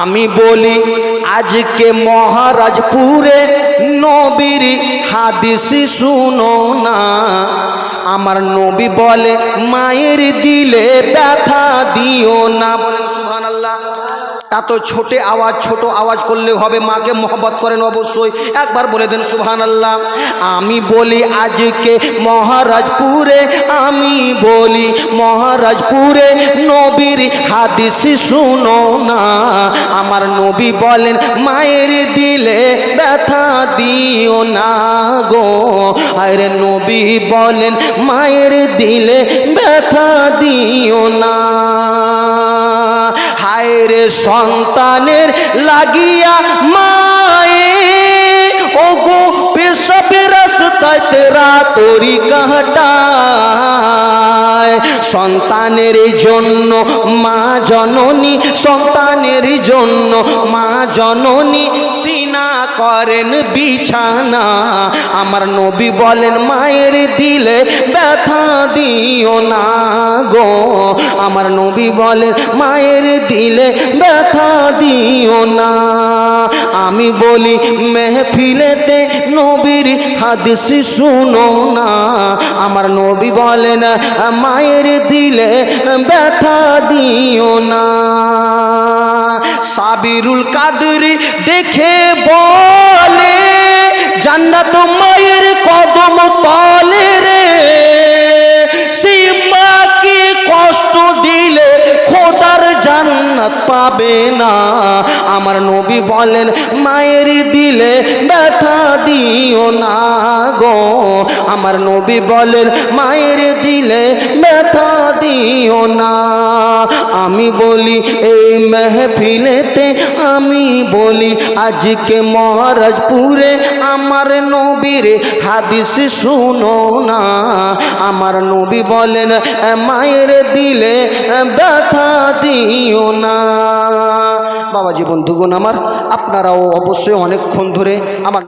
আমি বলি আজকে মহারাজপুরে নবীর হাদিস শুনো না। আমার নবী বলে মায়ের দিলে ব্যথা দিও না। বলেন সুবহানাল্লাহ। এত ছোট আওয়াজ করলে হবে? মাকে মহব্বত করেন অবশ্যই, একবার বলে দেন সুবহানাল্লাহ। আমি বলি আজকে মহারাজপুরে, আমি বলি মহারাজপুরে নবীর হাদিস শুনো না। আমার নবী বলেন মায়ের দিলে ব্যথা দিও না গো। আরে নবী বলেন মায়ের দিলে ব্যথা দিও না। হায় রে সন্তানের লাগিয়া মায়ে ওগো পেশাবের রাস্তায় তেরা তরি কাটায়। সন্তানের জন্য মা জননী, সন্তানের জন্য মা জননী সিনা করেন বিছানা। আমার নবী বলেন মায়ের দিলে ব্যথা দিও না গো। আমার নবী বলেন মায়ের দিলে ব্যথা দিও না। আমি বলি মেহফিলেতে নবীর হাদিস শুনো না। আমার নবী বলেন মায়ের দিলে ব্যথা দিও না। সাবিরুল কাদরি দেখে বলে জান্নাত মায়ের কদম তলে রে। সেই মাকে কষ্ট দিলে খোদার জান্নাত পাবে না। আমার নবী বলেন মায়ের দিলে ব্যথা দিও না গো। আমার নবী বলেন মায়ের দিলে ব্যথা দিও না। আমি বলি এই মেহফিলেতে, আমি বলি আজকে মহারাজপুরে আমার নবীর হাদিস শুনো না। আমার নবী বলেন মায়ের দিলে ব্যথা দিও না। বাবাজি বন্ধুগণ আমার, আপনারাও অবশ্যই অনেকক্ষণ ধরে আমার